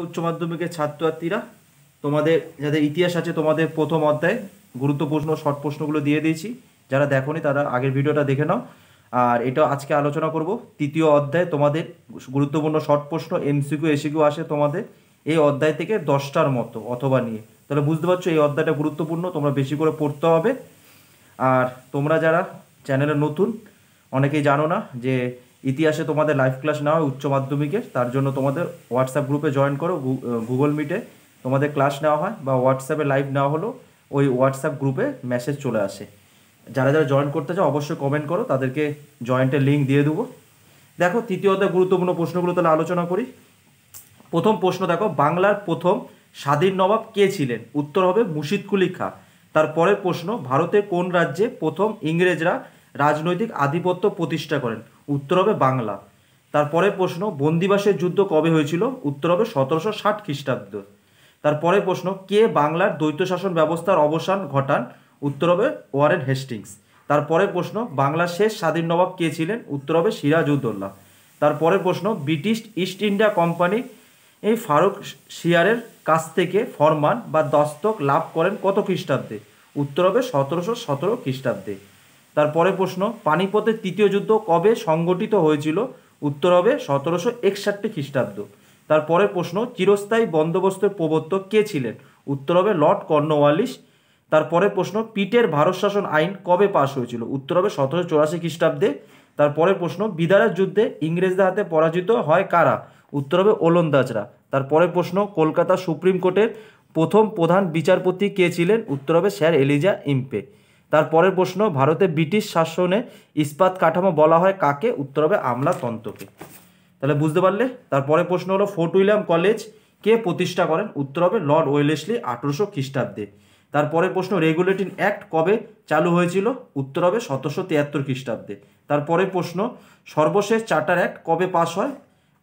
উচ্চ মাধ্যমিকের ছাত্রছাত্রীরা, তোমাদের যাদের ইতিহাস আছে তোমাদের প্রথম অধ্যায় গুরুত্বপূর্ণ শর্ট প্রশ্নগুলো দিয়ে দিয়েছি। যারা দেখোনি তারা আগের ভিডিওটা দেখে নাও। আর এটা আজকে আলোচনা করব তৃতীয় অধ্যায় তোমাদের গুরুত্বপূর্ণ শর্ট প্রশ্ন এমসিকিউ এসিকিউ আসে তোমাদের এই অধ্যায় থেকে 10টার মতো অথবা নিয়ে। তাহলে বুঝতে পারছো এই অধ্যায়টা গুরুত্বপূর্ণ, তোমরা বেশি করে পড়তে হবে। আর তোমরা যারা চ্যানেলে নতুন, অনেকেই জানো না যে ইতিহাসে তোমাদের লাইভ ক্লাস নেওয়া হয় উচ্চ মাধ্যমিকের, তার জন্য তোমাদের হোয়াটসঅ্যাপ গ্রুপে জয়েন করো। গুগল মিটে তোমাদের ক্লাস নেওয়া হয় বা হোয়াটসঅ্যাপে লাইভ নেওয়া হলো, ওই হোয়াটসঅ্যাপ গ্রুপে মেসেজ চলে আসে। যারা যারা জয়েন করতে চাও অবশ্যই কমেন্ট করো, তাদেরকে জয়েন্টের লিঙ্ক দিয়ে দেবো। দেখো তৃতীয় অধ্যায় গুরুত্বপূর্ণ প্রশ্নগুলো তাহলে আলোচনা করি। প্রথম প্রশ্ন দেখো, বাংলার প্রথম স্বাধীন নবাব কে ছিলেন? উত্তর হবে মুর্শিদ কুলি খাঁ। তারপরের প্রশ্ন, ভারতের কোন রাজ্যে প্রথম ইংরেজরা রাজনৈতিক আধিপত্য প্রতিষ্ঠা করেন? উত্তর হবে বাংলা। তারপরের প্রশ্ন, বন্দিবাসের যুদ্ধ কবে হয়েছিল? উত্তর হবে 1760 খ্রিস্টাব্দ। তারপরের প্রশ্ন, কে বাংলার দ্বৈত শাসন ব্যবস্থার অবসান ঘটান? উত্তর হবে ওয়ারেন হেস্টিংস। তারপরের প্রশ্ন, বাংলার শেষ স্বাধীন নবাব কে ছিলেন? উত্তর হবে সিরাজউদ্দৌলা। তারপরের প্রশ্ন, ব্রিটিশ ইস্ট ইন্ডিয়া কোম্পানি এই ফারুক শিয়ারের কাছ থেকে ফরমান বা দস্তক লাভ করেন কত খ্রিস্টাব্দে? উত্তর হবে 1717 খ্রিস্টাব্দে। তারপরে প্রশ্ন, পানিপথের তৃতীয় যুদ্ধ কবে সংগঠিত হয়েছিল? উত্তর হবে 1761 খ্রিস্টাব্দ। তারপরে প্রশ্ন, চিরস্থায়ী বন্দোবস্তের প্রবর্তক কে ছিলেন? উত্তর হবে লর্ড কর্নওয়ালিস। তারপরে প্রশ্ন, পিটের ভারত শাসন আইন কবে পাশ হয়েছিল? উত্তর হবে 1784 খ্রিস্টাব্দে। তারপরে প্রশ্ন, বিদারের যুদ্ধে ইংরেজদের হাতে পরাজিত হয় কারা? উত্তর হবে ওলন্দাজরা। তারপরে প্রশ্ন, কলকাতা সুপ্রিম কোর্টের প্রথম প্রধান বিচারপতি কে ছিলেন? উত্তর হবে স্যার এলিজা ইম্পে। তারপরের প্রশ্ন, ভারতে ব্রিটিশ শাসনে ইস্পাত কাঠামো বলা হয় কাকে? উত্তর হবে আমলাতন্ত্রকে। তাহলে বুঝতে পারলে। তারপরে প্রশ্ন হলো, ফোর্ট উইলিয়াম কলেজ কে প্রতিষ্ঠা করেন? উত্তর হবে লর্ড ওয়েলেসলি 1800 খ্রিস্টাব্দে। তারপরে প্রশ্ন, রেগুলেটিং অ্যাক্ট কবে চালু হয়েছিল? উত্তর হবে 1773 খ্রিস্টাব্দে। তারপরে প্রশ্ন, সর্বশেষ চার্টার অ্যাক্ট কবে পাস হয়?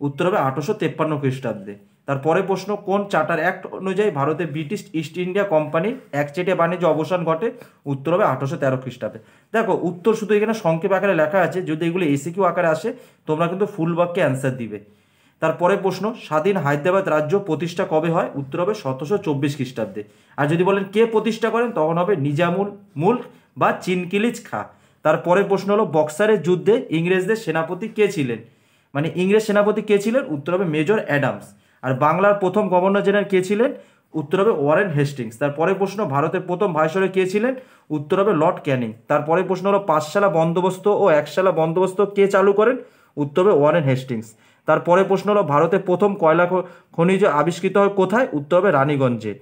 উত্তর হবে 1853 খ্রিস্টাব্দে। তারপরে প্রশ্ন, কোন চার্টার অ্যাক্ট অনুযায়ী ভারতে ব্রিটিশ ইস্ট ইন্ডিয়া কোম্পানির একচেটিয়া বাণিজ্য অবসান ঘটে? উত্তর হবে 1813 খ্রিস্টাব্দে। দেখো উত্তর শুধু এখানে সংক্ষেপ আকারে লেখা আছে, যদি এগুলো এসিকিউ আকারে আসে তোমরা কিন্তু ফুল বাক্যে অ্যান্সার দিবে। তারপরে প্রশ্ন, স্বাধীন হায়দ্রাবাদ রাজ্য প্রতিষ্ঠা কবে হয়? উত্তর হবে 1724 খ্রিস্টাব্দে। আর যদি বলেন কে প্রতিষ্ঠা করেন তখন হবে নিজামুল মুল্ক বা চিনকিলিজ খাঁ। তারপরের প্রশ্ন হলো, বক্সারের যুদ্ধে ইংরেজদের সেনাপতি কে ছিলেন? মানে ইংরেজ সেনাপতি কে ছিলেন? উত্তর হবে মেজর অ্যাডামস। আর বাংলার প্রথম গভর্নর জেনারেল কে ছিলেন? উত্তর হবে ওয়ারেন হেস্টিংস। তারপরে প্রশ্ন, ভারতের প্রথম ভাইসরয় কে ছিলেন? উত্তর হবে লর্ড ক্যানিং। তারপরে প্রশ্ন হলো, পাঁচশালা বন্দোবস্ত ও একশালা বন্দোবস্ত কে চালু করেন? উত্তর হবে ওয়ারেন হেস্টিংস। তারপরে প্রশ্ন হলো, ভারতের প্রথম কয়লা খনিজ আবিষ্কৃত হয় কোথায়? উত্তর হবে রানীগঞ্জে।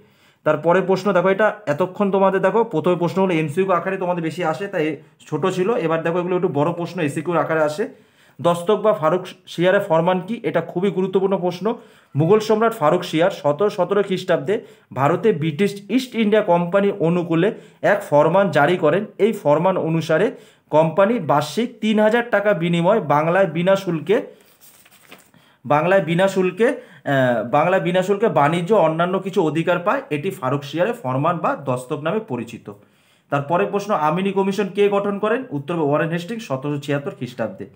তারপরে প্রশ্ন দেখো, এটা এতক্ষণ তোমাদের দেখো প্রথমে প্রশ্ন হলো এমসিকিউ আকারে তোমাদের বেশি আসে, তাই ছোট ছিল। এবার দেখো এগুলো একটু বড় প্রশ্ন এসিকিউর আকারে আসে। দস্তক বা ফারুক শিয়ারের ফরমান কি? এটা খুবই গুরুত্বপূর্ণ প্রশ্ন। মুঘল সম্রাট ফারুক শিয়ার 1717 খ্রিস্টাব্দে ভারতে ব্রিটিশ ইস্ট ইন্ডিয়া কোম্পানি অনুকূলে এক ফরমান জারি করেন। এই ফরমান অনুসারে কোম্পানি বার্ষিক 3000 টাকা বিনিময় বাংলায় বিনা শুল্কে বাণিজ্য অন্যান্য কিছু অধিকার পায়। এটি ফারুক শিয়ারের ফরমান বা দস্তক নামে পরিচিত। তারপরে প্রশ্ন, আমিনি কমিশন কে গঠন করেন? উত্তর হবে ওয়ারেন হেস্টিংস 1776 খ্রিস্টাব্দে।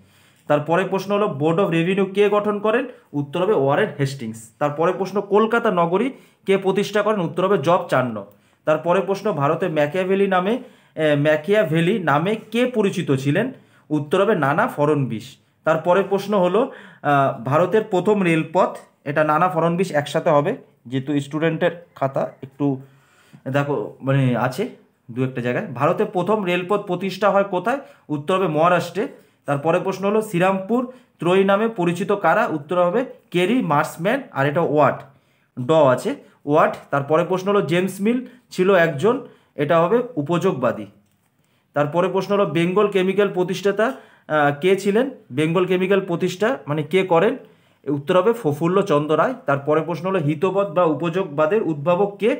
তারপরে প্রশ্ন হলো, বোর্ড অফ রেভিনিউ কে গঠন করেন? উত্তর হবে ওয়ারেন হেস্টিংস। তারপরে প্রশ্ন, কলকাতা নগরী কে প্রতিষ্ঠা করেন? উত্তর হবে জব চান্নক। তারপরে প্রশ্ন, ভারতে ম্যাকিয়াভেলি নামে কে পরিচিত ছিলেন? উত্তর হবে নানা ফড়নবিশ। তারপরে প্রশ্ন হলো, ভারতের প্রথম রেলপথ, এটা নানা ফড়নবিশ একসাথে হবে, যেহেতু স্টুডেন্টের খাতা একটু দেখো মানে আছে দু একটা জায়গায়। ভারতের প্রথম রেলপথ প্রতিষ্ঠা হয় কোথায়? উত্তর হবে মহারাষ্ট্রে। তারপরে প্রশ্ন হলো, শ্রীরামপুর ত্রয়ী নামে পরিচিত কারা? উত্তর হবে কেরি মার্সম্যান, আর এটা ওয়াট আছে ওয়াট। তারপরে প্রশ্ন হলো, জেমস মিল ছিল একজন, এটা হবে উপযোগবাদী। তারপরে প্রশ্ন হলো, বেঙ্গল কেমিক্যাল প্রতিষ্ঠাতা কে ছিলেন? বেঙ্গল কেমিক্যাল প্রতিষ্ঠা মানে কে করেন? উত্তর হবে প্রফুল্ল চন্দ্র রায়। তারপরে প্রশ্ন হলো, হিতবোধ বা উপযোগবাদের উদ্ভাবক কে?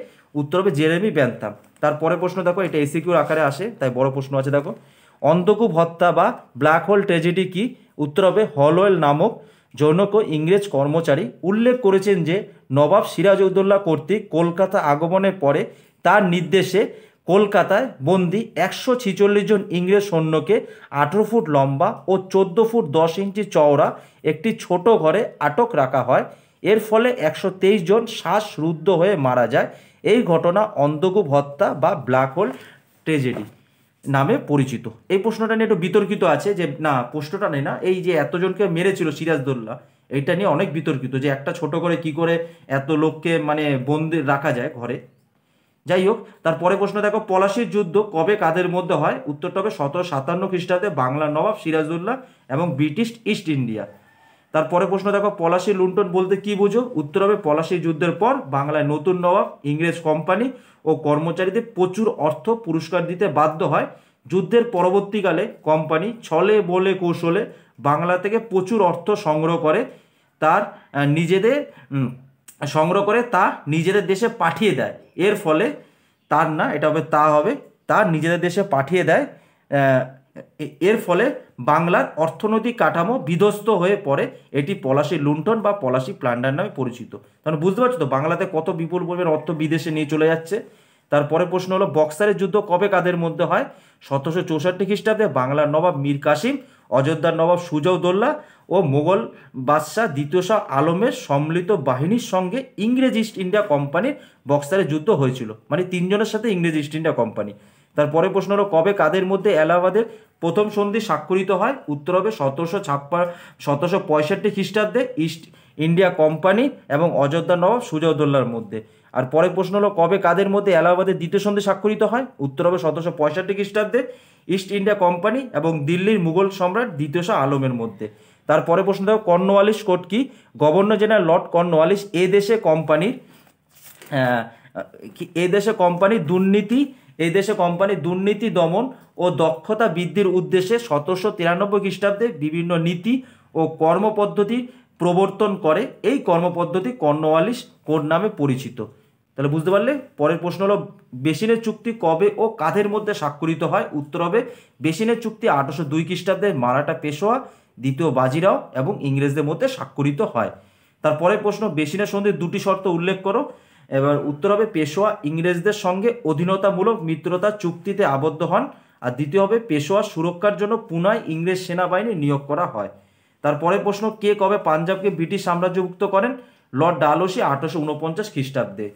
উত্তর হবে জেরেমি বেন্থাম। তারপরে প্রশ্ন দেখো, এটা এসিকিউর আকারে আসে তাই বড় প্রশ্ন আছে দেখো, অন্ধকূপ হত্যা বা ব্ল্যাক হোল ট্র্যাজেডি কি? উত্তর হবে হলওয়েল নামক জনৈক ইংরেজ কর্মচারী উল্লেখ করেছেন যে নবাব সিরাজউদ্দৌলা কর্তৃক কলকাতা আগমনের পরে তার নির্দেশে কলকাতায় বন্দি 146 জন ইংরেজ সৈন্যকে 18 ফুট লম্বা ও 14 ফুট 10 ইঞ্চি চওড়া একটি ছোট ঘরে আটক রাখা হয়। এর ফলে 123 জন শ্বাসরুদ্ধ হয়ে মারা যায়। এই ঘটনা অন্ধকূপ হত্যা বা ব্ল্যাক হোল ট্র্যাজেডি নামে পরিচিত। এই প্রশ্নটা নিয়ে একটু বিতর্কিত আছে, যে না প্রশ্নটা নেই না, এই যে এতজনকে মেরেছিল সিরাজদৌল্লা, এইটা নিয়ে অনেক বিতর্কিত, যে একটা ছোট করে কি করে এত লোককে মানে বন্দি রাখা যায় ঘরে। যাই হোক, তারপরে প্রশ্ন দেখো, পলাশির যুদ্ধ কবে কাদের মধ্যে হয়? উত্তরটা হবে 1757 খ্রিস্টাব্দে বাংলার নবাব সিরাজউদ্দৌলা এবং ব্রিটিশ ইস্ট ইন্ডিয়া। তারপরে প্রশ্ন দেখো, পলাশি লুণ্ঠন বলতে কি বুঝো? উত্তর হবে পলাশির যুদ্ধের পর বাংলায় নতুন নবাব ইংরেজ কোম্পানি ও কর্মচারীদের প্রচুর অর্থ পুরস্কার দিতে বাধ্য হয়। যুদ্ধের পরবর্তীকালে কোম্পানি ছলে বলে কৌশলে বাংলা থেকে প্রচুর অর্থ সংগ্রহ করে তার নিজেদের সংগ্রহ করে তা নিজেদের দেশে পাঠিয়ে দেয়। এর ফলে তার না, এটা হবে তা হবে, তার নিজেদের দেশে পাঠিয়ে দেয়। এর ফলে বাংলার অর্থনৈতিক কাঠামো বিধ্বস্ত হয়ে পড়ে। এটি পলাশি লুণ্ঠন বা পলাশি প্লান্ডার নামে পরিচিত। কারণ বুঝতে পারছো তো, বাংলাতে কত বিপুল পরিমাণ অর্থ বিদেশে নিয়ে চলে যাচ্ছে। তারপরে প্রশ্ন হলো, বক্সারের যুদ্ধ কবে কাদের মধ্যে হয়? 1764 খ্রিস্টাব্দে বাংলার নবাব মীর কাসিম, অযোধ্যার নবাব সুজাউদ্দৌলা ও মোগল বাদশাহ দ্বিতীয় শাহ আলমের সম্মিলিত বাহিনীর সঙ্গে ইংরেজ ইস্ট ইন্ডিয়া কোম্পানির বক্সারের যুদ্ধ হয়েছিল। মানে তিনজনের সাথে ইংরেজ ইস্ট ইন্ডিয়া কোম্পানি। তারপরে প্রশ্ন হলো, কবে কাদের মধ্যে এলাহাবাদের প্রথম সন্ধি স্বাক্ষরিত হয়? উত্তর হবে 1765 খ্রিস্টাব্দে ইস্ট ইন্ডিয়া কোম্পানি এবং অযোধ্যার নবাব সুজাউদ্দৌলার মধ্যে। আর পরে প্রশ্ন হলো, কবে কাদের মধ্যে এলাহাবাদের দ্বিতীয় সন্ধি স্বাক্ষরিত হয়? উত্তর হবে 1765 খ্রিস্টাব্দে ইস্ট ইন্ডিয়া কোম্পানি এবং দিল্লির মুঘল সম্রাট দ্বিতীয় শাহ আলমের মধ্যে। তারপরে প্রশ্ন দেখো, কর্নওয়ালিস কোড কি? গভর্নর জেনারেল লর্ড কর্নওয়ালিস এ দেশে কোম্পানির দুর্নীতি দমন ও দক্ষতা বৃদ্ধির উদ্দেশ্যে 1793 খ্রিস্টাব্দে বিভিন্ন নীতি ও কর্মপদ্ধতি প্রবর্তন করে। এই কর্মপদ্ধতি কর্নওয়ালিস কোড নামে পরিচিত। তাহলে বুঝতে পারলে। পরের প্রশ্ন হলো, বেসিনের চুক্তি কবে ও কাদের মধ্যে স্বাক্ষরিত হয়? উত্তর হবে বেসিনের চুক্তি 1802 খ্রিস্টাব্দে মারাঠা পেশোয়া দ্বিতীয় বাজিরাও এবং ইংরেজদের মধ্যে স্বাক্ষরিত হয়। তারপরে প্রশ্ন, বেসিনের সন্ধির দুটি শর্ত উল্লেখ করো। এবার উত্তর হবে পেশোয়া ইংরেজদের সঙ্গে অধীনতামূলক মিত্রতা চুক্তিতে আবদ্ধ হন। আর দ্বিতীয় হবে পেশোয়া সুরক্ষার জন্য পুনায় ইংরেজ সেনাবাহিনী নিয়োগ করা হয়। তারপরে প্রশ্ন, কে কবে পাঞ্জাবকে ব্রিটিশ সাম্রাজ্যভুক্ত করেন? লর্ড ডালহৌসি 1849 খ্রিস্টাব্দে।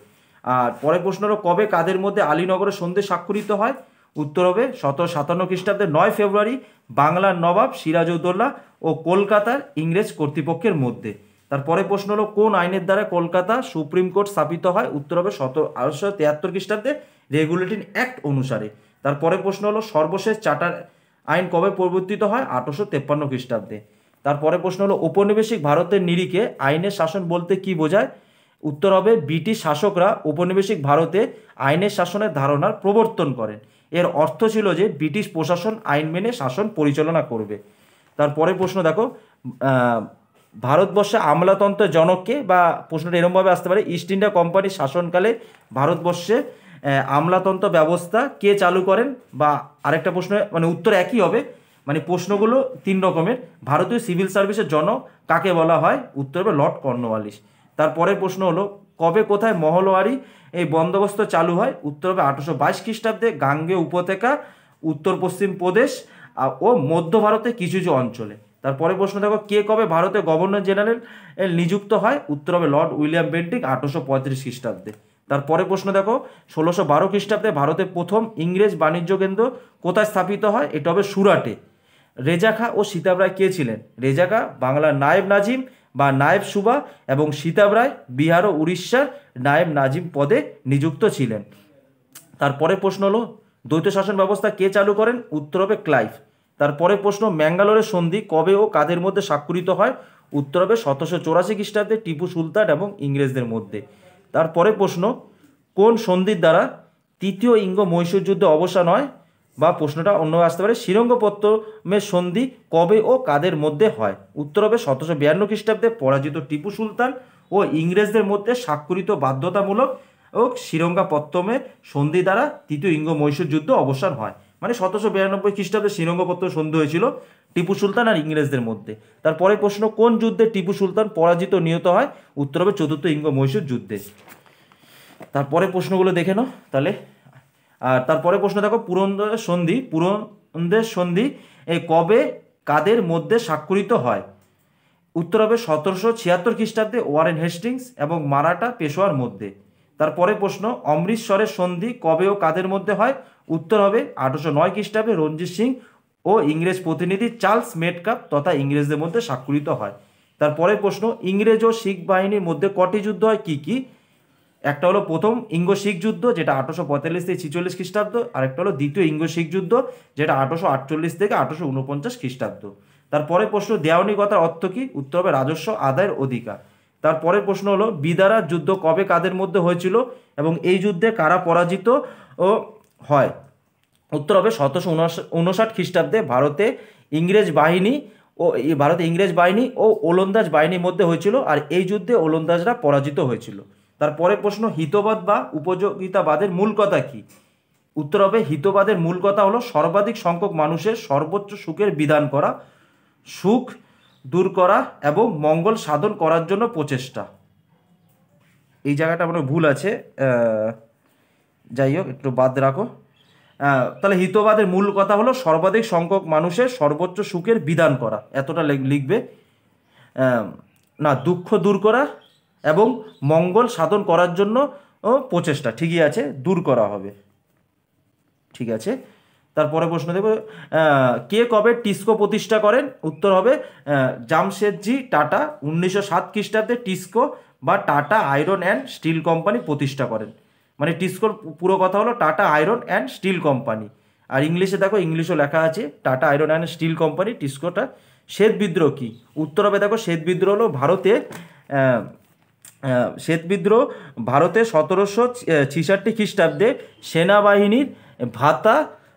আর পরের প্রশ্ন হলো, কবে কাদের মধ্যে আলীনগরের সন্ধি স্বাক্ষরিত হয়? উত্তর হবে 1757 খ্রিস্টাব্দে 9 ফেব্রুয়ারি বাংলার নবাব সিরাজউদ্দৌলা ও কলকাতার ইংরেজ কর্তৃপক্ষের মধ্যে। তারপরে প্রশ্ন হলো, কোন আইনের দ্বারা কলকাতা সুপ্রিম কোর্ট স্থাপিত হয়? উত্তর হবে 1873 খ্রিস্টাব্দে রেগুলেটিং অ্যাক্ট অনুসারে। তারপরে প্রশ্ন হলো, সর্বশেষ চার্টার আইন কবে প্রবর্তিত হয়? 1853 খ্রিস্টাব্দে। তারপরে প্রশ্ন হলো, ঔপনিবেশিক ভারতের নিরিখে আইনের শাসন বলতে কি বোঝায়? উত্তর হবে ব্রিটিশ শাসকরা ঔপনিবেশিক ভারতে আইনের শাসনের ধারণার প্রবর্তন করেন। এর অর্থ ছিল যে ব্রিটিশ প্রশাসন আইন মেনে শাসন পরিচালনা করবে। তারপরে প্রশ্ন দেখো, ভারতবর্ষে আমলাতন্ত্রের জনককে, বা প্রশ্নটা এরকমভাবে আসতে পারে, ইস্ট ইন্ডিয়া কোম্পানির শাসনকালে ভারতবর্ষে আমলাতন্ত্র ব্যবস্থা কে চালু করেন? বা আরেকটা প্রশ্ন, মানে উত্তর একই হবে, মানে প্রশ্নগুলো তিন রকমের। ভারতীয় সিভিল সার্ভিসের জনক কাকে বলা হয়? উত্তর হবে লর্ড কর্নওয়ালিস। তারপরের প্রশ্ন হলো, কবে কোথায় মহলওয়ারি এই বন্দোবস্ত চালু হয়? উত্তর হবে 1822 খ্রিস্টাব্দে গাঙ্গে উপত্যকা, উত্তর পশ্চিম প্রদেশ ও মধ্য ভারতের কিছু কিছু অঞ্চলে। তারপরে প্রশ্ন দেখো, কে কবে ভারতের গভর্নর জেনারেল নিযুক্ত হয়? উত্তর হবে লর্ড উইলিয়াম বেন্টিক 1835 খ্রিস্টাব্দে। তারপরে প্রশ্ন দেখো, 1612 খ্রিস্টাব্দে ভারতের প্রথম ইংরেজ বাণিজ্য কেন্দ্র কোথায় স্থাপিত হয়? এটা হবে সুরাটে। রেজা খাঁ ও সীতাব রায় কে ছিলেন? রেজা খাঁ বাংলার নায়েব নাজিম বা নায়েব সুবা এবং সীতাব রায় বিহার ও উড়িষ্যার নায়েব নাজিম পদে নিযুক্ত ছিলেন। তারপরে প্রশ্ন হলো, দ্বৈত শাসন ব্যবস্থা কে চালু করেন? উত্তর হবে ক্লাইভ। তারপরে প্রশ্ন, ম্যাঙ্গালোরের সন্ধি কবে ও কাদের মধ্যে স্বাক্ষরিত হয়? উত্তর হবে 1784 খ্রিস্টাব্দে টিপু সুলতান এবং ইংরেজদের মধ্যে। তারপরে প্রশ্ন, কোন সন্ধির দ্বারা তৃতীয় ইঙ্গ মহীশূর যুদ্ধে অবসান হয়? বা প্রশ্নটা অন্যভাবে আসতে পারে, শ্রীরঙ্গপত্তমের সন্ধি কবে ও কাদের মধ্যে হয়? উত্তর হবে 1752 খ্রিস্টাব্দে পরাজিত টিপু সুলতান ও ইংরেজদের মধ্যে স্বাক্ষরিত বাধ্যতামূলক ও শ্রীরঙ্গপত্তমের সন্ধি দ্বারা তৃতীয় ইঙ্গ মহীশূর যুদ্ধ অবসান হয়। মানে 1792 খ্রিস্টাব্দে শ্রীরঙ্গপত্তম সন্ধি হয়েছিল টিপু সুলতান আর ইংরেজদের মধ্যে। তারপরে প্রশ্ন, কোন যুদ্ধে টিপু সুলতান পরাজিত নিহত হয়? উত্তর হবে চতুর্থ ইঙ্গ মহীশূর যুদ্ধে। তারপরে প্রশ্নগুলো দেখে নাও তাহলে। আর তারপরে প্রশ্ন দেখো, পুরন্দর সন্ধি কবে কাদের মধ্যে স্বাক্ষরিত হয়? উত্তর হবে 1776 খ্রিস্টাব্দে ওয়ারেন হেস্টিংস এবং মারাঠা পেশোয়ার মধ্যে। তারপরে প্রশ্ন, অমৃতসরের সন্ধি কবে ও কাদের মধ্যে হয়? উত্তর হবে 1809 খ্রিস্টাব্দে রঞ্জিত সিং ও ইংরেজ প্রতিনিধি চার্লস মেটকাপ তথা ইংরেজদের মধ্যে স্বাক্ষরিত হয়। তারপরে প্রশ্ন, ইংরেজ ও শিখ বাহিনীর মধ্যে কটি যুদ্ধ হয়, কি কি? একটা হলো প্রথম ইঙ্গ শিখ যুদ্ধ, যেটা 1845 থেকে 46 খ্রিস্টাব্দ, আর একটা হলো দ্বিতীয় ইঙ্গ শিখ যুদ্ধ, যেটা 1848 থেকে 1849 খ্রিস্টাব্দ। তারপরে প্রশ্ন, দেওয়ানি কথার অর্থ কি? উত্তর হবে রাজস্ব আদায়ের অধিকার। তারপরের প্রশ্ন হলো বিদারার যুদ্ধ কবে কাদের মধ্যে হয়েছিল এবং এই যুদ্ধে কারা পরাজিত ও হয়? উত্তর হবে 1759 খ্রিস্টাব্দে ভারতে ইংরেজ বাহিনী ও ওলন্দাজ বাহিনীর মধ্যে হয়েছিল, আর এই যুদ্ধে ওলন্দাজরা পরাজিত হয়েছিল। তারপরের প্রশ্ন, হিতবাদ বা উপযোগিতাবাদের মূল কথা কি? উত্তর হবে হিতবাদের মূল কথা হলো সর্বাধিক সংখ্যক মানুষের সর্বোচ্চ সুখের বিধান করা, সুখ দূর করা এবং মঙ্গল সাধন করার জন্য প্রচেষ্টা। এই জায়গাটা আমার ভুল আছে, যাই হোক একটু বাদ রাখো। তাহলে হিতবাদের মূল কথা হলো সর্বাধিক সংখ্যক মানুষের সর্বোচ্চ সুখের বিধান করা, এতটা লিখবে না, দুঃখ দূর করা এবং মঙ্গল সাধন করার জন্য প্রচেষ্টা, ঠিকই আছে, দূর করা হবে, ঠিক আছে। তারপরে প্রশ্ন দেব, কে কবে টিস্কো প্রতিষ্ঠা করেন? উত্তর হবে জামশেদজি টাটা 1907 খ্রিস্টাব্দে টিস্কো বা Tata iron and steel company প্রতিষ্ঠা করেন। মানে টিস্কোর পুরো কথা হলো Tata iron and steel company, আর ইংলিশে দেখো, ইংলিশও লেখা আছে Tata iron and steel company, টিস্কোটা। শ্বেত বিদ্রোহ কি? উত্তর হবে দেখো, শ্বেত বিদ্রোহ হলো শ্বেত বিদ্রোহ ভারতে 1766 খ্রিস্টাব্দে সেনাবাহিনীর ভাতা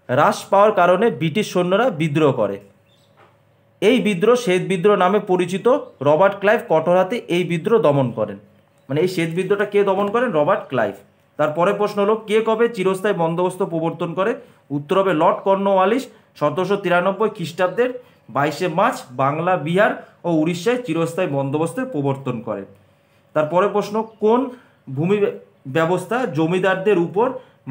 হ্রাস পাওয়ার কারণে ব্রিটিশ সৈন্যরা বিদ্রোহ করে। এই বিদ্রোহ শ্বেত বিদ্রোহ নামে পরিচিত। রবার্ট ক্লাইভ কঠোর হাতে এই বিদ্রোহ দমন করেন। মানে এই শ্বেত বিদ্রোহটা কে দমন করেন? Robert Clive. তারপরে প্রশ্ন হলো, কে কবে চিরস্থায়ী বন্দোবস্ত প্রবর্তন করে? উত্তর হবে লর্ড কর্নওয়ালিস 1793 খ্রিস্টাব্দের 22শে মার্চ বাংলা, বিহার ও উড়িষ্যায় চিরস্থায়ী বন্দোবস্তের প্রবর্তন করেন। তারপরে প্রশ্ন, কোন ভূমি ব্যবস্থা জমিদারদের উপর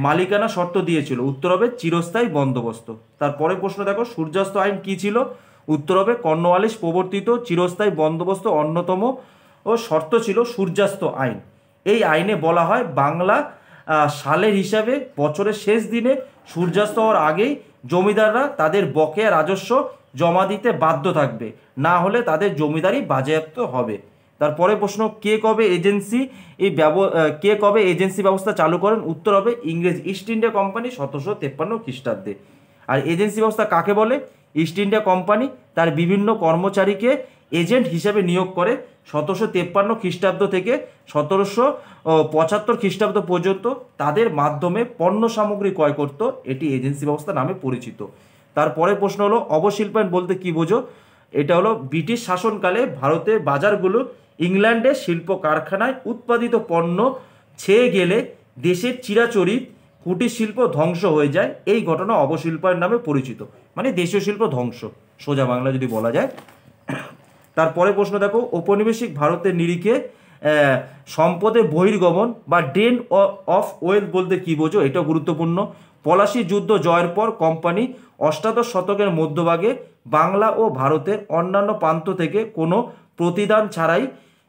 মালিকানা শর্ত দিয়েছিল? উত্তর হবে চিরস্থায়ী বন্দোবস্ত। তারপরে প্রশ্ন দেখো, সূর্যাস্ত আইন কি ছিল? উত্তর হবে কর্নওয়ালিস প্রবর্তিত চিরস্থায়ী বন্দোবস্ত অন্যতম ও শর্ত ছিল সূর্যাস্ত আইন। এই আইনে বলা হয় বাংলা সালের হিসাবে বছরের শেষ দিনে সূর্যাস্ত হওয়ার আগেই জমিদাররা তাদের বকেয়া রাজস্ব জমা দিতে বাধ্য থাকবে, না হলে তাদের জমিদারি বাজেয়াপ্ত হবে। তারপরে প্রশ্ন, কে কবে এজেন্সি ব্যবস্থা চালু করেন? উত্তর হবে ইংরেজ ইস্ট ইন্ডিয়া কোম্পানি 1753 খ্রিস্টাব্দে। আর এজেন্সি ব্যবস্থা কাকে বলে? ইস্ট ইন্ডিয়া কোম্পানি তার বিভিন্ন কর্মচারীকে এজেন্ট হিসেবে নিয়োগ করে 1753 খ্রিস্টাব্দ থেকে 1775 খ্রিস্টাব্দ পর্যন্ত তাদের মাধ্যমে পণ্য সামগ্রী ক্রয় করত। এটি এজেন্সি ব্যবস্থা নামে পরিচিত। তারপরে প্রশ্ন হলো, অবশিল্পায়ন বলতে কি বোঝো? এটা হলো ব্রিটিশ শাসনকালে ভারতের বাজারগুলো ইংল্যান্ডের শিল্প কারখানায় উৎপাদিত পণ্য ছেয়ে গেলে দেশের চিরাচরিত কুটির শিল্প ধ্বংস হয়ে যায়। এই ঘটনা অবশিল্পায়ন নামে পরিচিত, মানে দেশীয় শিল্প ধ্বংস, সোজা বাংলা যদি বলা যায়। তারপরে প্রশ্ন দেখো, ঔপনিবেশিক ভারতের নিরিখে সম্পদের বহির্গমন বা ড্রেন অফ ওয়েলথ বলতে কি বোঝো? এটাও গুরুত্বপূর্ণ। পলাশী যুদ্ধ জয়ের পর কোম্পানি অষ্টাদশ শতকের মধ্যভাগে বাংলা ও ভারতের অন্যান্য প্রান্ত থেকে কোনো প্রতিদান ছাড়াই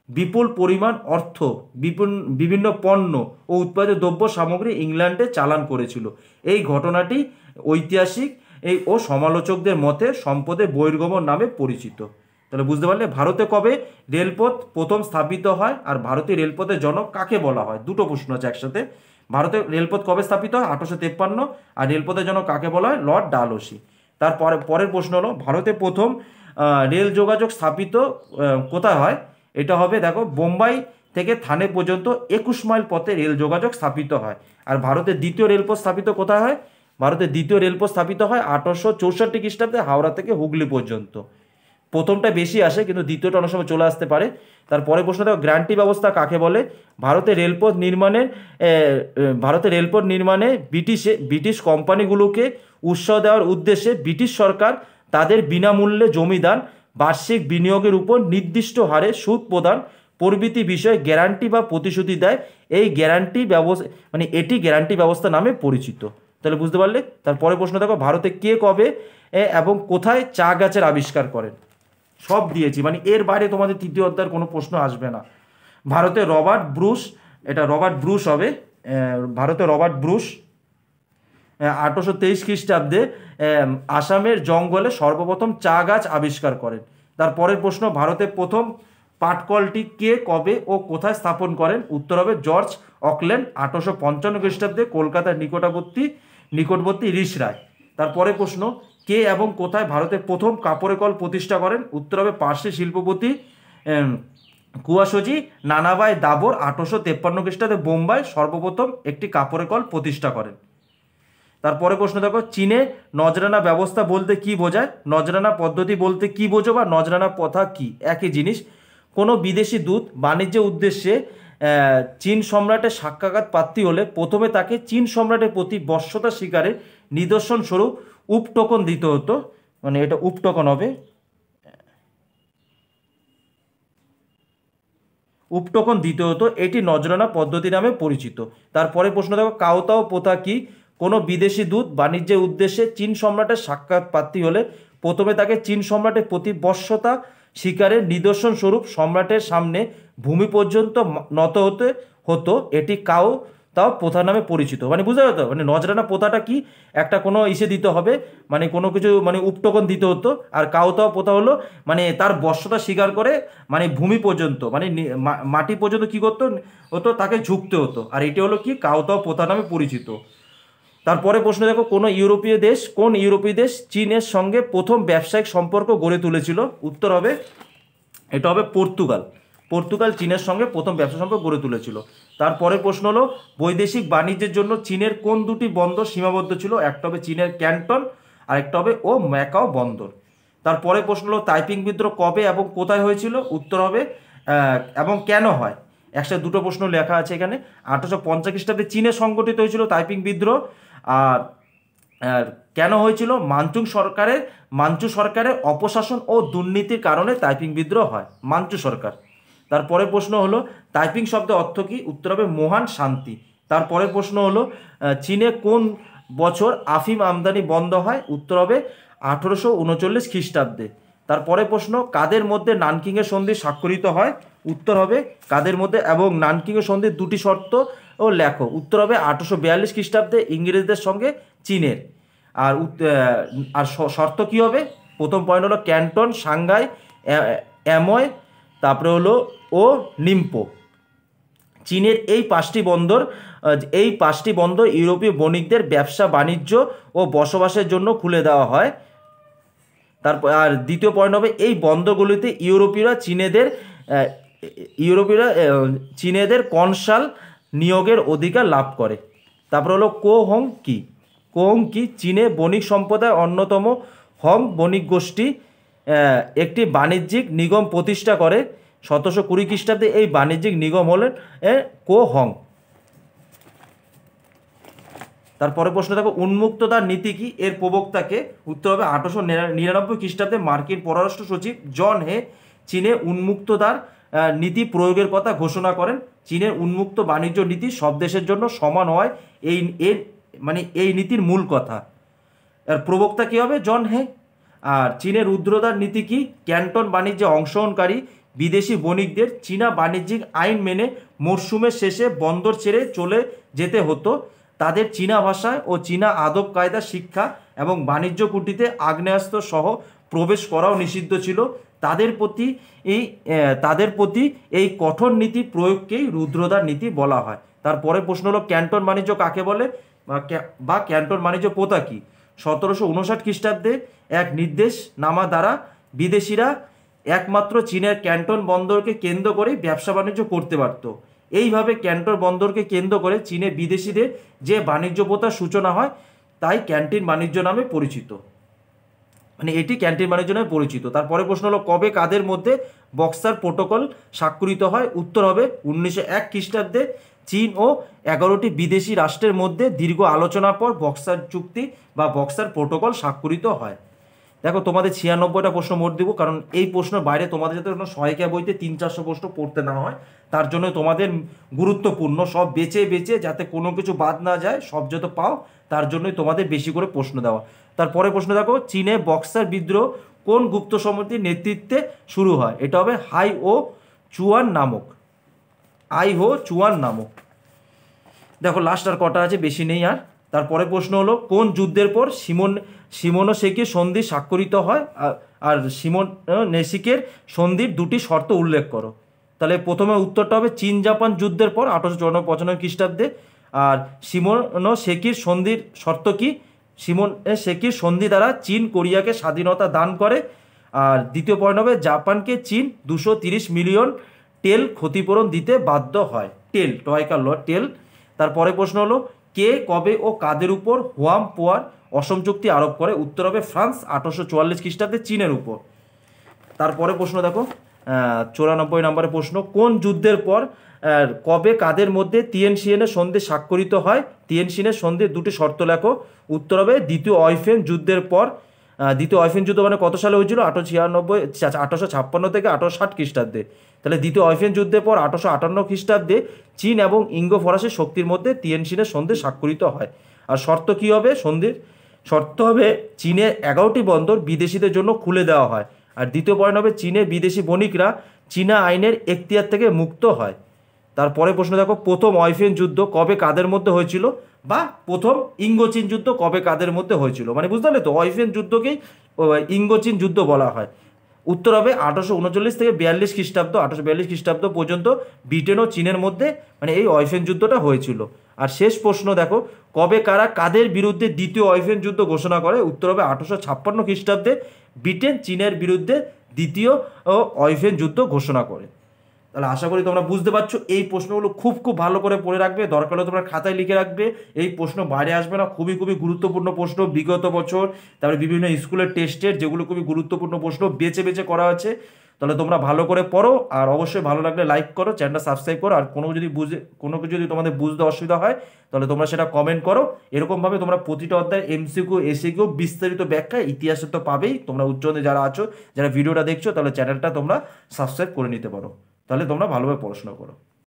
বিপুল পরিমাণ অর্থ বিভিন্ন পণ্য ও উৎপাদিত দ্রব্য সামগ্রী ইংল্যান্ডে চালান করেছিল। এই ঘটনাটি ঐতিহাসিক ও সমালোচকদের মতে সম্পদের বহির্গমন নামে পরিচিত। তাহলে বুঝতে পারলে ভারতে কবে রেলপথ প্রথম স্থাপিত হয়, আর ভারতীয় রেলপথের জনক কাকে বলা হয়? দুটো প্রশ্ন আছে একসাথে। ভারতের রেলপথ কবে স্থাপিত হয়? 1853। আর রেলপথের জনক কাকে বলা হয়? লর্ড ডালহৌসি। তারপরে পরের প্রশ্ন হলো, ভারতে প্রথম রেল যোগাযোগ স্থাপিত কোথায় হয়? এটা হবে দেখো, বোম্বাই থেকে থানে পর্যন্ত 21 মাইল পথে রেল যোগাযোগ স্থাপিত হয়। আর ভারতের দ্বিতীয় রেলপথ স্থাপিত কোথায় হয়? ভারতের দ্বিতীয় রেলপথ স্থাপিত হয় 1864 খ্রিস্টাব্দে হাওড়া থেকে হুগলি পর্যন্ত। প্রথমটা বেশি আসে, কিন্তু দ্বিতীয়টা অনেক সময় চলে আসতে পারে। তারপরে প্রশ্ন দেখো, গ্র্যান্টি ব্যবস্থা কাকে বলে? ভারতের রেলপথ নির্মাণে ব্রিটিশ কোম্পানিগুলোকে উৎসাহ দেওয়ার উদ্দেশ্যে ব্রিটিশ সরকার তাদের বিনামূল্যে জমিদান, বার্ষিক বিনিয়োগের উপর নির্দিষ্ট হারে সুদ প্রদান প্রভৃতি বিষয়ে গ্যারান্টি বা প্রতিশ্রুতি দেয়। এই এটি গ্যারান্টি ব্যবস্থা নামে পরিচিত। তাহলে বুঝতে পারলে। তারপরে প্রশ্ন দেখো, ভারতে কে কবে এবং কোথায় চা গাছের আবিষ্কার করেন? সব দিয়েছি, মানে এর বাইরে তোমাদের তৃতীয় অধ্যায়ের কোনো প্রশ্ন আসবে না। ভারতে রবার্ট ব্রুস, এটা রবার্ট ব্রুস হবে, ভারতে রবার্ট ব্রুস 1823 খ্রিস্টাব্দে আসামের জঙ্গলে সর্বপ্রথম চা গাছ আবিষ্কার করেন। তারপরের প্রশ্ন, ভারতের প্রথম পাটকলটি কে, কবে ও কোথায় স্থাপন করেন? উত্তর হবে জর্জ অকল্যান্ড 1855 খ্রিস্টাব্দে কলকাতার নিকটবর্তী রিসরায়। তারপরে প্রশ্ন, কে এবং কোথায় ভারতের প্রথম কাপড়ের কল প্রতিষ্ঠা করেন? উত্তর হবে পার্সি শিল্পপতি কুয়াশোজি নানাবাই দাবর 1853 খ্রিস্টাব্দে বোম্বাই সর্বপ্রথম একটি কাপড়ের কল প্রতিষ্ঠা করেন। তারপরে প্রশ্ন দেখো, চীনে নজরানা ব্যবস্থা বলতে কি বোঝায়? নজরানা পদ্ধতি বলতে কি বোঝো বা নজরানা প্রথা কি? একই জিনিস। কোনো বিদেশি দূত বাণিজ্য উদ্দেশ্যে চীন সম্রাটের সাক্ষাৎ প্রার্থী হলে প্রথমে তাকে চীন সম্রাটের প্রতি বশ্যতা স্বীকারের নিদর্শন স্বরূপ উপটোকন দিতে হতো, মানে এটা উপটোকন হবে, উপটোকন দিতে হতো। এটি নজরানা পদ্ধতি নামে পরিচিত। তারপরে প্রশ্ন দেখো, কাওতাও প্রথা কি? কোনো বিদেশি দূত বাণিজ্যের উদ্দেশ্যে চীন সম্রাটের সাক্ষাৎ প্রার্থী হলে প্রথমে তাকে চীন সম্রাটের প্রতি বশ্যতা স্বীকারের নিদর্শন স্বরূপ সম্রাটের সামনে ভূমি পর্যন্ত নত হতে হতো। এটি তাও প্রথা নামে পরিচিত। মানে বুঝতে পারতো, মানে নজরানা প্রথাটা কি, একটা কোনো ইসে দিতে হবে, মানে কোনো কিছু মানে উপটোকন দিতে হতো। আর কাওতাও প্রথা হলো মানে তার বশ্যতা স্বীকার করে মানে ভূমি পর্যন্ত মানে মাটি পর্যন্ত কি করতো হতো, তাকে ঝুঁকতে হতো। আর এটি হলো কি কাওতাও প্রথা নামে পরিচিত। তারপরে প্রশ্ন দেখো, কোন ইউরোপীয় দেশ চীনের সঙ্গে প্রথম ব্যবসায়িক সম্পর্ক গড়ে তুলেছিল? উত্তর হবে এটা হবে পর্তুগাল চীনের সঙ্গে প্রথম ব্যবসা সম্পর্ক গড়ে তুলেছিল। তারপরে প্রশ্ন হলো, বৈদেশিক বাণিজ্যের জন্য চীনের কোন দুটি বন্দর সীমাবদ্ধ ছিল? একটা হবে চীনের ক্যান্টন আর একটা হবে ম্যাকাও বন্দর। তারপরে প্রশ্ন হলো, তাইপিং বিদ্রোহ কবে এবং কোথায় হয়েছিল? উত্তর হবে এবং কেন হয়। একসাথে দুটো প্রশ্ন লেখা আছে এখানে। 1850 খ্রিস্টাব্দে চীনে সংগঠিত হয়েছিল তাইপিং বিদ্রোহ। আর কেন হয়েছিল? মাঞ্চু সরকারের অপশাসন ও দুর্নীতির কারণে তাইপিং বিদ্রোহ হয়, মাঞ্চু সরকার। তারপরে প্রশ্ন হলো, তাইপিং শব্দের অর্থ কি? উত্তর হবে মহান শান্তি। তারপরে প্রশ্ন হলো, চীনে কোন বছর আফিম আমদানি বন্ধ হয়? উত্তর হবে 1839 খ্রিস্টাব্দে। তারপরে প্রশ্ন, কাদের মধ্যে নানকিংয়ের সন্ধি স্বাক্ষরিত হয়? উত্তর হবে কাদের মধ্যে এবং নানকিংয়ের সন্ধির দুটি শর্ত ও লেখো। উত্তর হবে 1842 খ্রিস্টাব্দে ইংরেজদের সঙ্গে চীনের। আর শর্ত কি হবে? প্রথম পয়েন্ট হলো ক্যান্টন, সাংঘাই, অ্যাময়, তারপরে হলো নিম্পো। চীনের এই পাঁচটি বন্দর ইউরোপীয় বণিকদের ব্যবসা বাণিজ্য ও বসবাসের জন্য খুলে দেওয়া হয়। তারপর আর দ্বিতীয় পয়েন্ট হবে, এই বন্দরগুলিতে ইউরোপীয়রা চীনেদের কনসাল নিয়োগের অধিকার লাভ করে। তারপর হলো কোহং কি চীনে বণিক সম্প্রদায় অন্যতম হং বণিক গোষ্ঠী একটি বাণিজ্যিক নিগম প্রতিষ্ঠা করে। 1720 খ্রিস্টাব্দে এই বাণিজ্যিক নিগম হলেন কোহং। তারপরে প্রশ্ন দেখো, উন্মুক্ততার নীতি কি? এর প্রবক্তাকে? উত্তর হবে 1899 খ্রিস্টাব্দে মার্কিন পররাষ্ট্র সচিব জন হে চীনে উন্মুক্ততার নীতি প্রয়োগের কথা ঘোষণা করেন। চীনের উন্মুক্ত বাণিজ্য নীতি সব দেশের জন্য সমান হয়, এই নীতির মূল কথা। এর প্রবক্তা কি হবে? জন হে। আর চীনের রুদ্রতার নীতি কি? ক্যান্টন বাণিজ্যে অংশগ্রহণকারী বিদেশি বণিকদের চীনা বাণিজ্যিক আইন মেনে মরশুমের শেষে বন্দর ছেড়ে চলে যেতে হতো। তাদের চীনা ভাষায় ও চীনা আদব কায়দা শিক্ষা এবং বাণিজ্য কুটিতে আগ্নেয়াস্ত্র সহ প্রবেশ করাও নিষিদ্ধ ছিল। তাদের প্রতি এই কঠোর নীতি প্রয়োগকেই রুদ্রতার নীতি বলা হয়। তারপরে প্রশ্ন হলো, ক্যান্টন বাণিজ্য কাকে বলে বা ক্যান্টন বাণিজ্য প্রথা কি? 1759 খ্রিস্টাব্দে এক নির্দেশনামা দ্বারা বিদেশিরা একমাত্র চীনের ক্যান্টন বন্দরকে কেন্দ্র করে ব্যবসা বাণিজ্য করতে পারত। এইভাবে ক্যান্টন বন্দরকে কেন্দ্র করে চীনে বিদেশিদের যে বাণিজ্য প্রথার সূচনা হয় তাই ক্যান্টিন বাণিজ্য নামে পরিচিত, মানে এটি ক্যান্টিন বাণিজ্য নামে পরিচিত। তারপরে প্রশ্ন হলো, কবে কাদের মধ্যে বক্সার প্রোটোকল স্বাক্ষরিত হয়? উত্তর হবে 1901 খ্রিস্টাব্দে চীন ও 11টি বিদেশি রাষ্ট্রের মধ্যে দীর্ঘ আলোচনার পর বক্সার চুক্তি বা বক্সার প্রোটোকল স্বাক্ষরিত হয়। দেখো তোমাদের 96টা প্রশ্ন মোট দিব, কারণ এই প্রশ্নের বাইরে তোমাদের যাতে কোনো সহায়িকা বইতে 300-400 প্রশ্ন পড়তে না হয়, তার জন্য তোমাদের গুরুত্বপূর্ণ সব বেছে যাতে কোনো কিছু বাদ না যায়, সব যত পাও, তার জন্যই তোমাদের বেশি করে প্রশ্ন দেওয়া। তারপরে প্রশ্ন দেখো, চীনে বক্সার বিদ্রোহ কোন গুপ্ত সম্রাটের নেতৃত্বে শুরু হয়? এটা হবে হাই ও চুয়ান নামক। আই হো চুয়ান নামক। দেখো লাস্ট আর কটা আছে, বেশি নেই আর। তারপরে প্রশ্ন হলো কোন যুদ্ধের পর সিমোনোসেকি সন্ধি স্বাক্ষরিত হয়, আর সিমোনোসেকির সন্ধির দুটি শর্ত উল্লেখ করো। তাহলে প্রথমে উত্তরটা হবে চীন জাপান যুদ্ধের পর 1895 খ্রিস্টাব্দে। আর সিমোনোসেকির সন্ধির শর্ত কি? সিমোনোসেকির সন্ধি দ্বারা চীন কোরিয়াকে স্বাধীনতা দান করে। আর দ্বিতীয় পয়েন্ট হবে জাপানকে চীন 230 মিলিয়ন টেল ক্ষতিপূরণ দিতে বাধ্য হয়। টেল টয়কার ল টেল। তারপরে প্রশ্ন হলো কে কবে ও কাদের উপর হোয়াম পোয়ার অসম চুক্তি আরোপ করে? উত্তর হবে ফ্রান্স 1844 খ্রিস্টাব্দে চীনের উপর। তারপরে প্রশ্ন দেখো 94 নম্বরের প্রশ্ন, কোন যুদ্ধের পর কবে কাদের মধ্যে তিয়েনশিনের সন্ধি স্বাক্ষরিত হয়? তিয়েনশিনের সন্ধির দুটি শর্ত লেখো। উত্তর হবে দ্বিতীয় অয়ফেন যুদ্ধের পর। দ্বিতীয় অয়ফেন যুদ্ধ মানে কত সালে হয়েছিল? 1856 থেকে 1860 খ্রিস্টাব্দে। তাহলে দ্বিতীয় অয়ফেন যুদ্ধের পর 1858 খ্রিস্টাব্দে চীন এবং ইঙ্গো ফরাসি শক্তির মধ্যে তিয়েনশিনের সন্ধি স্বাক্ষরিত হয়। আর শর্ত কি হবে সন্ধির? শর্ত হবে চীনের 11টি বন্দর বিদেশিদের জন্য খুলে দেওয়া হয়। আর দ্বিতীয় পয়েন্ট হবে চীনের বিদেশি বণিকরা চীনা আইনের এখতিয়ার থেকে মুক্ত হয়। তারপরে প্রশ্ন দেখো প্রথম অয়ফেন যুদ্ধ কবে কাদের মধ্যে হয়েছিল, বা প্রথম ইঙ্গো চীন যুদ্ধ কবে কাদের মধ্যে হয়েছিল? মানে বুঝতে পারলে তো, অয়ফেন যুদ্ধকেই ইঙ্গো চীন যুদ্ধ বলা হয়। উত্তর হবে 1839 থেকে 42 খ্রিস্টাব্দ। 1842 খ্রিস্টাব্দ পর্যন্ত ব্রিটেন ও চীনের মধ্যে মানে এই অয়ফেন যুদ্ধটা হয়েছিল। আর শেষ প্রশ্ন দেখো কবে কারা কাদের বিরুদ্ধে দ্বিতীয় অয়ফেন যুদ্ধ ঘোষণা করে? উত্তর হবে 1856 খ্রিস্টাব্দে ব্রিটেন চীনের বিরুদ্ধে দ্বিতীয় অয়ফেন যুদ্ধ ঘোষণা করে। তাহলে আশা করি তোমরা বুঝতে পারছো। এই প্রশ্নগুলো খুব খুব ভালো করে পড়ে রাখবে, দরকার হলে তোমরা খাতায় লিখে রাখবে। এই প্রশ্ন বাইরে আসবে না, খুবই খুবই গুরুত্বপূর্ণ প্রশ্ন বিগত বছর, তারপরে বিভিন্ন স্কুলের টেস্টের যেগুলো খুবই গুরুত্বপূর্ণ প্রশ্ন বেছে বেছে করা আছে। তাহলে তোমরা ভালো করে পড়ো, আর অবশ্যই ভালো লাগলে লাইক করো, চ্যানেলটা সাবস্ক্রাইব করো। আর কোনো কিছু যদি তোমাদের বুঝতে অসুবিধা হয় তাহলে তোমরা সেটা কমেন্ট করো। এরকমভাবে তোমরা প্রতিটা অধ্যায় এমসিকিউ এসিকিউ বিস্তারিত ব্যাখ্যা ইতিহাসে তো পাবেই। তোমরা উচ্চমাধ্যমিক যারা আছো, যারা ভিডিওটা দেখছো, তাহলে চ্যানেলটা তোমরা সাবস্ক্রাইব করে নিতে পারো। তাহলে তোমরা ভালোভাবে পড়াশোনা করো।